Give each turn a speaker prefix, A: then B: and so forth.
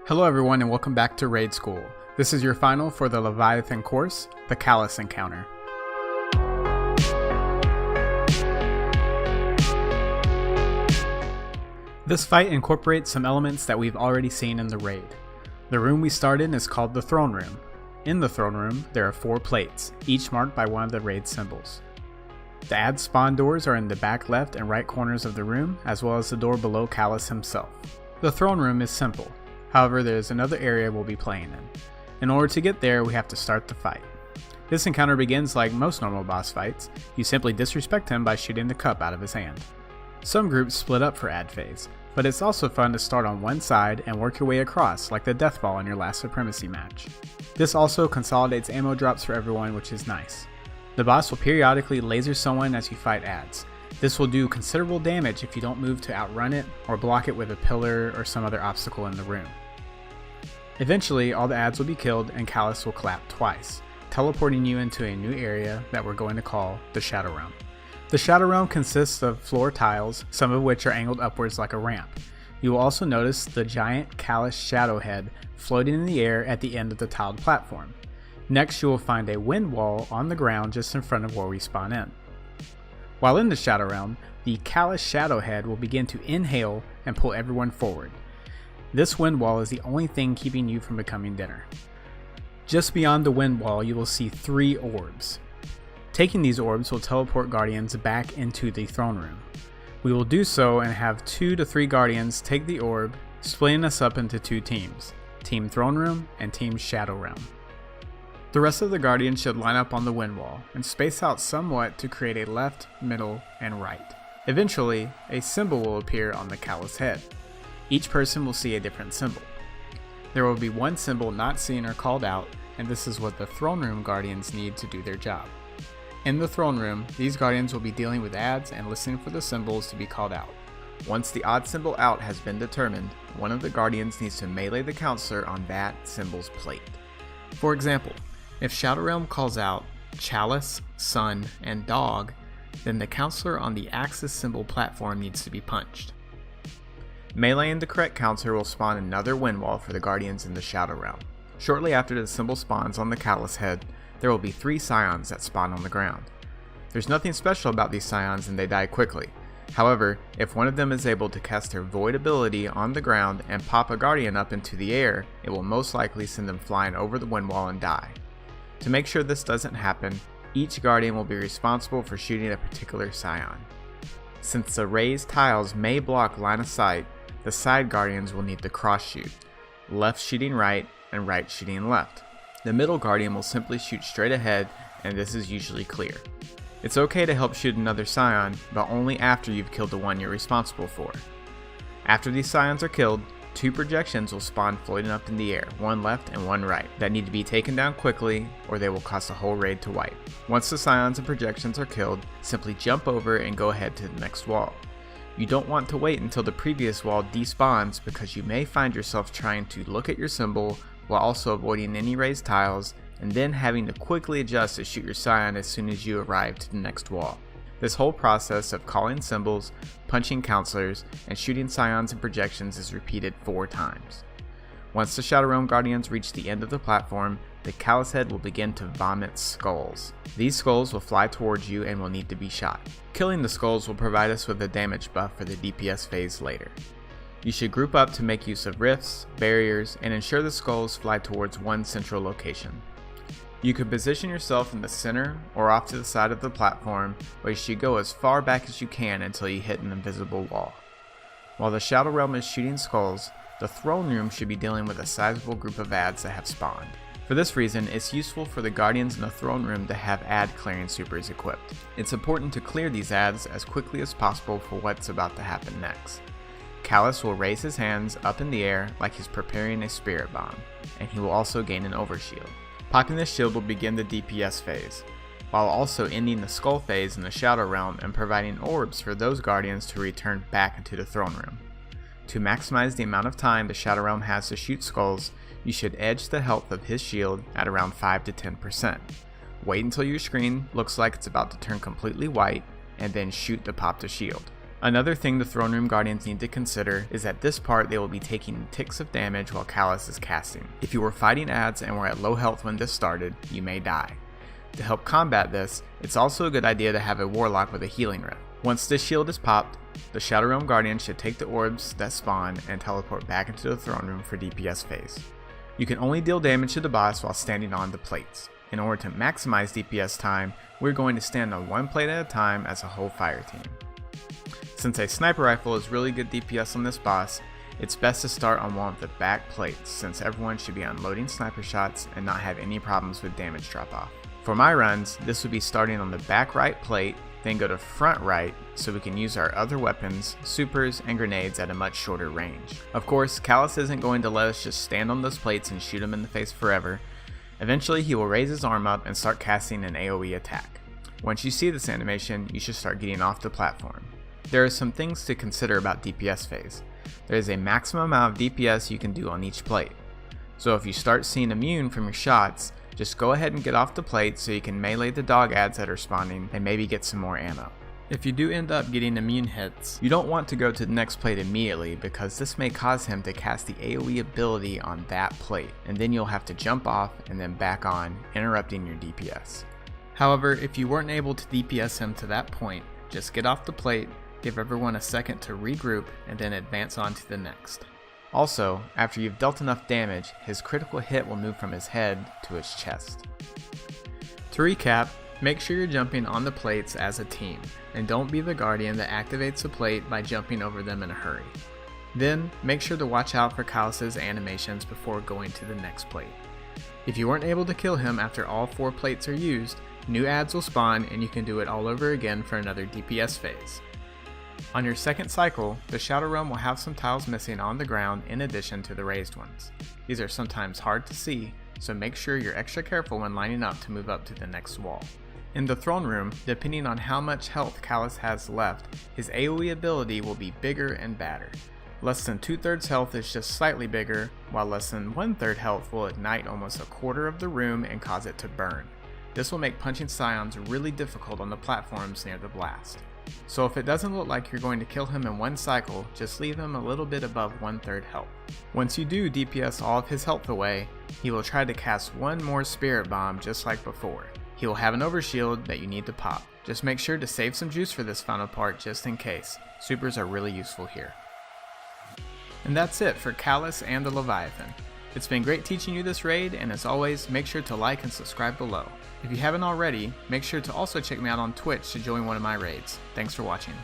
A: Hello everyone and welcome back to Raid School. This is your final for the Leviathan course, the Calus encounter. This fight incorporates some elements that we've already seen in the raid. The room we start in is called the throne room. In the throne room, there are 4 plates, each marked by one of the raid symbols. The ad spawn doors are in the back left and right corners of the room, as well as the door below Calus himself. The throne room is simple. However, there is another area we'll be playing in. In order to get there, we have to start the fight. This encounter begins like most normal boss fights. You simply disrespect him by shooting the cup out of his hand. Some groups split up for ad phase, but it's also fun to start on one side and work your way across like the death ball in your last supremacy match. This also consolidates ammo drops for everyone, which is nice. The boss will periodically laser someone as you fight ads. This will do considerable damage if you don't move to outrun it or block it with a pillar or some other obstacle in the room. Eventually, all the ads will be killed and Calus will clap twice, teleporting you into a new area that we're going to call the Shadow Realm. The Shadow Realm consists of floor tiles, some of which are angled upwards like a ramp. You will also notice the giant Calus shadow head floating in the air at the end of the tiled platform. Next, you will find a wind wall on the ground just in front of where we spawn in. While in the Shadow Realm, the Calus shadow head will begin to inhale and pull everyone forward. This wind wall is the only thing keeping you from becoming dinner. Just beyond the wind wall, you will see 3 orbs. Taking these orbs will teleport guardians back into the throne room. We will do so and have 2 to 3 guardians take the orb, splitting us up into 2 teams, Team Throne Room and Team Shadow Realm. The rest of the guardians should line up on the wind wall and space out somewhat to create a left, middle, and right. Eventually, a symbol will appear on the Calus head. Each person will see a different symbol. There will be one symbol not seen or called out, and this is what the Throne Room guardians need to do their job. In the Throne Room, these guardians will be dealing with ads and listening for the symbols to be called out. Once the odd symbol out has been determined, one of the guardians needs to melee the counselor on that symbol's plate. For example, if Shadow Realm calls out Chalice, Sun, and Dog, then the counselor on the Axis symbol platform needs to be punched. Meleeing the correct counselor will spawn another wind wall for the guardians in the Shadow Realm. Shortly after the symbol spawns on the Calus head, there will be 3 scions that spawn on the ground. There's nothing special about these scions and they die quickly. However, if one of them is able to cast their void ability on the ground and pop a guardian up into the air, it will most likely send them flying over the wind wall and die. To make sure this doesn't happen, each guardian will be responsible for shooting a particular scion. Since the raised tiles may block line of sight, the side guardians will need to cross shoot, left shooting right and right shooting left. The middle guardian will simply shoot straight ahead, and this is usually clear. It's okay to help shoot another scion, but only after you've killed the one you're responsible for. After these scions are killed, 2 projections will spawn floating up in the air, one left and one right, that need to be taken down quickly or they will cause the whole raid to wipe. Once the scions and projections are killed, simply jump over and go ahead to the next wall. You don't want to wait until the previous wall despawns because you may find yourself trying to look at your symbol while also avoiding any raised tiles and then having to quickly adjust to shoot your scion as soon as you arrive to the next wall. This whole process of calling symbols, punching counselors, and shooting scions and projections is repeated 4 times. Once the Shadow Realm guardians reach the end of the platform, the Calus head will begin to vomit skulls. These skulls will fly towards you and will need to be shot. Killing the skulls will provide us with a damage buff for the DPS phase later. You should group up to make use of rifts, barriers, and ensure the skulls fly towards one central location. You could position yourself in the center or off to the side of the platform, or you should go as far back as you can until you hit an invisible wall. While the Shadow Realm is shooting skulls, the Throne Room should be dealing with a sizable group of ads that have spawned. For this reason, it's useful for the guardians in the Throne Room to have ad clearing supers equipped. It's important to clear these ads as quickly as possible for what's about to happen next. Calus will raise his hands up in the air like he's preparing a spirit bomb, and he will also gain an overshield. Popping this shield will begin the DPS phase, while also ending the skull phase in the Shadow Realm and providing orbs for those guardians to return back into the Throne Room. To maximize the amount of time the Shadow Realm has to shoot skulls, you should edge the health of his shield at around 5 to 10%. Wait until your screen looks like it's about to turn completely white, and then shoot to pop the shield. Another thing the Throne Room Guardians need to consider is at this part they will be taking ticks of damage while Calus is casting. If you were fighting adds and were at low health when this started, you may die. To help combat this, it's also a good idea to have a Warlock with a healing rift. Once this shield is popped, the Shadow Realm Guardian should take the orbs that spawn and teleport back into the Throne Room for DPS phase. You can only deal damage to the boss while standing on the plates. In order to maximize DPS time, we're going to stand on one plate at a time as a whole fire team. Since a sniper rifle is really good DPS on this boss, it's best to start on one of the back plates since everyone should be unloading sniper shots and not have any problems with damage drop off. For my runs, this would be starting on the back right plate, then go to front right so we can use our other weapons, supers, and grenades at a much shorter range. Of course, Calus isn't going to let us just stand on those plates and shoot him in the face forever. Eventually he will raise his arm up and start casting an AoE attack. Once you see this animation, you should start getting off the platform. There are some things to consider about DPS phase. There is a maximum amount of DPS you can do on each plate. So if you start seeing immune from your shots, just go ahead and get off the plate so you can melee the dog adds that are spawning and maybe get some more ammo. If you do end up getting immune hits, you don't want to go to the next plate immediately because this may cause him to cast the AoE ability on that plate, and then you'll have to jump off and then back on, interrupting your DPS. However, if you weren't able to DPS him to that point, just get off the plate, give everyone a second to regroup, and then advance on to the next. Also, after you've dealt enough damage, his critical hit will move from his head to his chest. To recap, make sure you're jumping on the plates as a team, and don't be the guardian that activates a plate by jumping over them in a hurry. Then, make sure to watch out for Calus' animations before going to the next plate. If you weren't able to kill him after all 4 plates are used, new adds will spawn and you can do it all over again for another DPS phase. On your second cycle, the Shadow Realm will have some tiles missing on the ground in addition to the raised ones. These are sometimes hard to see, so make sure you're extra careful when lining up to move up to the next wall. In the Throne Room, depending on how much health Calus has left, his AoE ability will be bigger and badder. Less than 2/3 health is just slightly bigger, while less than 1/3 health will ignite almost a quarter of the room and cause it to burn. This will make punching scions really difficult on the platforms near the blast. So if it doesn't look like you're going to kill him in one cycle, just leave him a little bit above 1/3 health. Once you do DPS all of his health away, he will try to cast one more spirit bomb just like before. He will have an overshield that you need to pop. Just make sure to save some juice for this final part just in case. Supers are really useful here. And that's it for Calus and the Leviathan. It's been great teaching you this raid, and as always, make sure to like and subscribe below. If you haven't already, make sure to also check me out on Twitch to join one of my raids. Thanks for watching.